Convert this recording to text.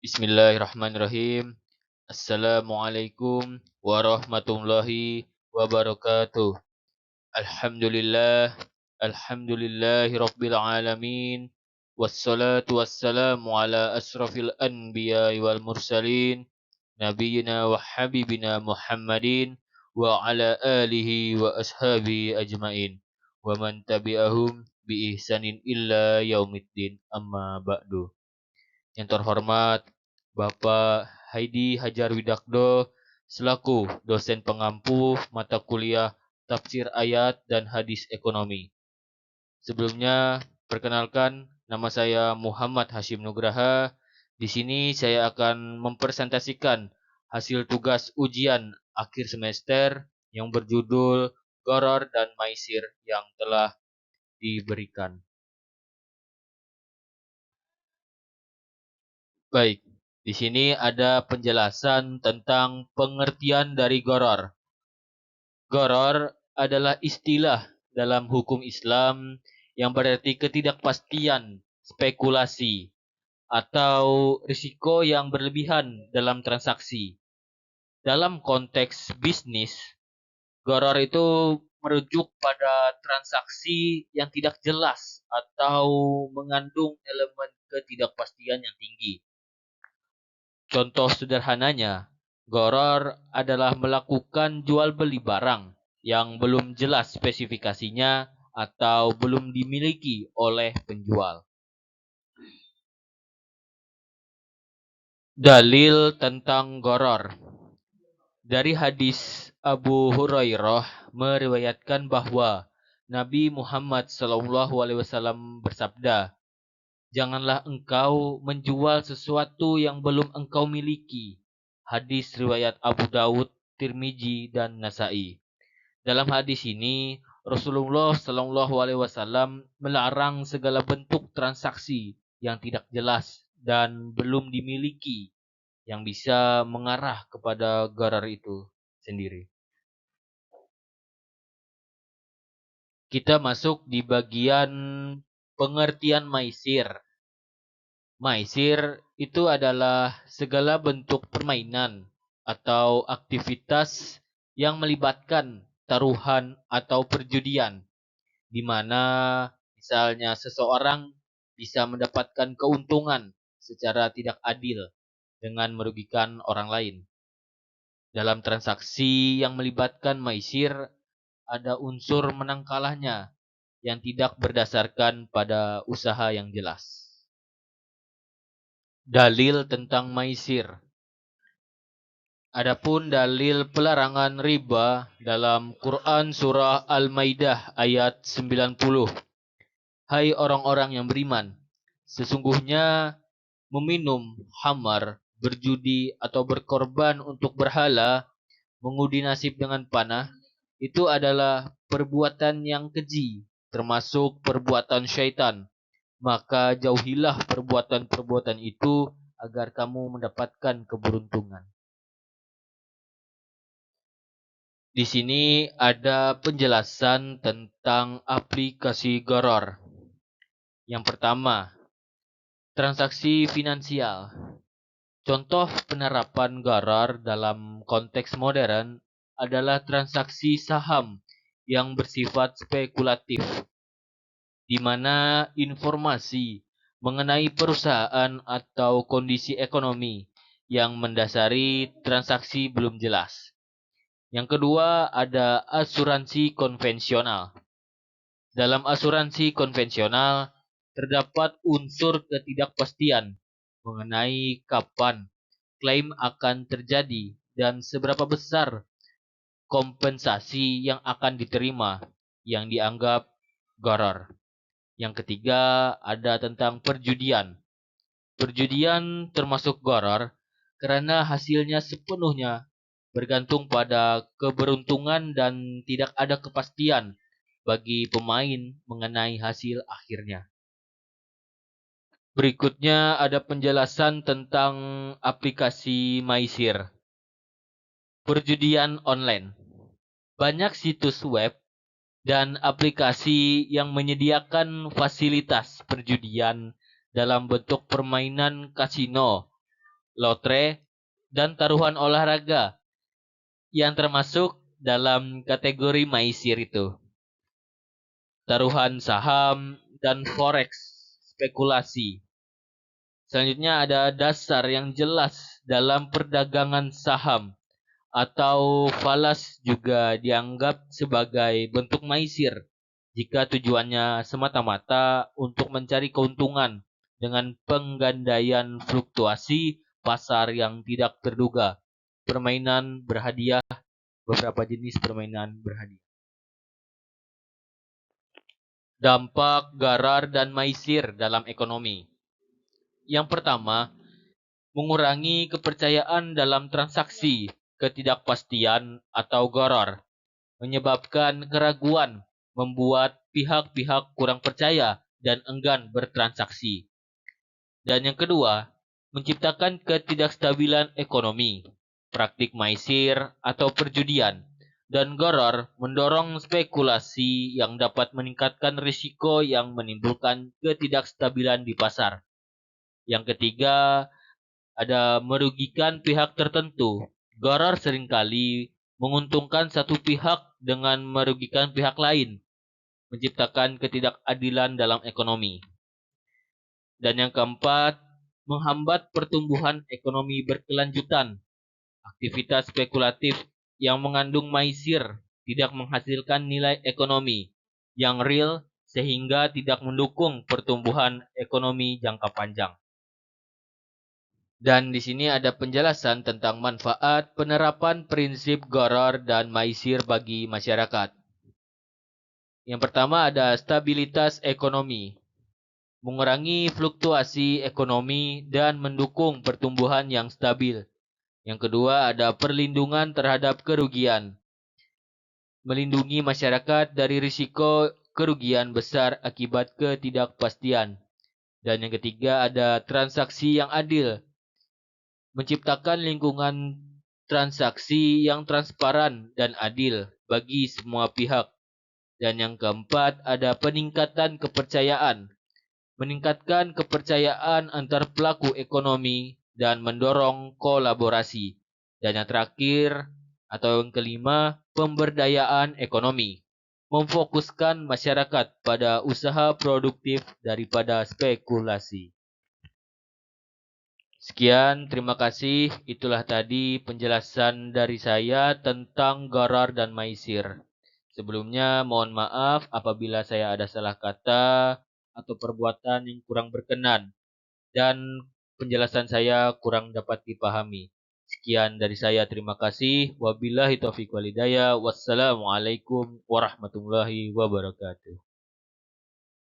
Bismillahirrahmanirrahim. Assalamualaikum warahmatullahi wabarakatuh. Alhamdulillah, alhamdulillahi rabbil alamin. Wassalatu wassalamu ala asrafil anbiya wal mursalin. Nabiyyina wa habibina Muhammadin wa ala alihi wa ashabi ajmain. Wa man tabi'ahum bi ihsanin illa yaumiddin amma ba'du. Yang terhormat Bapak Haidi Hajar Widakdo selaku dosen pengampu mata kuliah Tafsir Ayat dan Hadis Ekonomi. Sebelumnya, perkenalkan nama saya Muhammad Hashim Nugraha. Di sini saya akan mempresentasikan hasil tugas ujian akhir semester yang berjudul Gharar dan Maisir yang telah diberikan. Baik, di sini ada penjelasan tentang pengertian dari gharar. Gharar adalah istilah dalam hukum Islam yang berarti ketidakpastian, spekulasi, atau risiko yang berlebihan dalam transaksi. Dalam konteks bisnis, gharar itu merujuk pada transaksi yang tidak jelas atau mengandung elemen ketidakpastian yang tinggi. Contoh sederhananya, gharar adalah melakukan jual beli barang yang belum jelas spesifikasinya atau belum dimiliki oleh penjual. Dalil tentang gharar. Dari hadis Abu Hurairah meriwayatkan bahwa Nabi Muhammad SAW bersabda, "Janganlah engkau menjual sesuatu yang belum engkau miliki." Hadis riwayat Abu Dawud, Tirmizi, dan Nasai. Dalam hadis ini, Rasulullah SAW melarang segala bentuk transaksi yang tidak jelas dan belum dimiliki yang bisa mengarah kepada gharar itu sendiri. Kita masuk di bagian pengertian maisir. Maisir itu adalah segala bentuk permainan atau aktivitas yang melibatkan taruhan atau perjudian, di mana misalnya seseorang bisa mendapatkan keuntungan secara tidak adil dengan merugikan orang lain. Dalam transaksi yang melibatkan maisir, ada unsur menang kalahnya yang tidak berdasarkan pada usaha yang jelas. Dalil tentang maisir. Adapun dalil pelarangan riba dalam Quran surah Al-Maidah ayat 90. Hai orang-orang yang beriman, sesungguhnya meminum khamar, berjudi atau berkorban untuk berhala, mengundi nasib dengan panah, itu adalah perbuatan yang keji, termasuk perbuatan syaitan. Maka jauhilah perbuatan-perbuatan itu agar kamu mendapatkan keberuntungan. Di sini ada penjelasan tentang aplikasi gharar. Yang pertama, transaksi finansial. Contoh penerapan gharar dalam konteks modern adalah transaksi saham yang bersifat spekulatif, di mana informasi mengenai perusahaan atau kondisi ekonomi yang mendasari transaksi belum jelas. Yang kedua, ada asuransi konvensional. Dalam asuransi konvensional, terdapat unsur ketidakpastian mengenai kapan klaim akan terjadi dan seberapa besar kompensasi yang akan diterima, yang dianggap gharar. Yang ketiga, ada tentang perjudian. Perjudian termasuk gharar karena hasilnya sepenuhnya bergantung pada keberuntungan dan tidak ada kepastian bagi pemain mengenai hasil akhirnya. Berikutnya ada penjelasan tentang aplikasi maisir. Perjudian online. Banyak situs web dan aplikasi yang menyediakan fasilitas perjudian dalam bentuk permainan kasino lotre, dan taruhan olahraga yang termasuk dalam kategori maisir itu. Taruhan saham dan forex, spekulasi. Selanjutnya ada dasar yang jelas dalam perdagangan saham atau falas juga dianggap sebagai bentuk maisir jika tujuannya semata-mata untuk mencari keuntungan dengan penggandaian fluktuasi pasar yang tidak terduga. Permainan berhadiah, beberapa jenis permainan berhadiah. Dampak garar dan maisir dalam ekonomi. Yang pertama, mengurangi kepercayaan dalam transaksi, ketidakpastian atau gharar, menyebabkan keraguan, membuat pihak-pihak kurang percaya dan enggan bertransaksi. Dan yang kedua, menciptakan ketidakstabilan ekonomi, praktik maisir atau perjudian, dan gharar mendorong spekulasi yang dapat meningkatkan risiko yang menimbulkan ketidakstabilan di pasar. Yang ketiga, ada merugikan pihak tertentu. Gharar seringkali menguntungkan satu pihak dengan merugikan pihak lain, menciptakan ketidakadilan dalam ekonomi. Dan yang keempat, menghambat pertumbuhan ekonomi berkelanjutan. Aktivitas spekulatif yang mengandung maisir tidak menghasilkan nilai ekonomi yang real sehingga tidak mendukung pertumbuhan ekonomi jangka panjang. Dan di sini ada penjelasan tentang manfaat penerapan prinsip gharar dan maisir bagi masyarakat. Yang pertama ada stabilitas ekonomi, mengurangi fluktuasi ekonomi dan mendukung pertumbuhan yang stabil. Yang kedua ada perlindungan terhadap kerugian, melindungi masyarakat dari risiko kerugian besar akibat ketidakpastian. Dan yang ketiga ada transaksi yang adil, menciptakan lingkungan transaksi yang transparan dan adil bagi semua pihak. Dan yang keempat, ada peningkatan kepercayaan, meningkatkan kepercayaan antar pelaku ekonomi dan mendorong kolaborasi. Dan yang terakhir, atau yang kelima, pemberdayaan ekonomi, memfokuskan masyarakat pada usaha produktif daripada spekulasi. Sekian, terima kasih. Itulah tadi penjelasan dari saya tentang gharar dan maisir. Sebelumnya, mohon maaf apabila saya ada salah kata atau perbuatan yang kurang berkenan dan penjelasan saya kurang dapat dipahami. Sekian dari saya, terima kasih. Wabillahi taufiq walhidayah. Wassalamualaikum warahmatullahi wabarakatuh.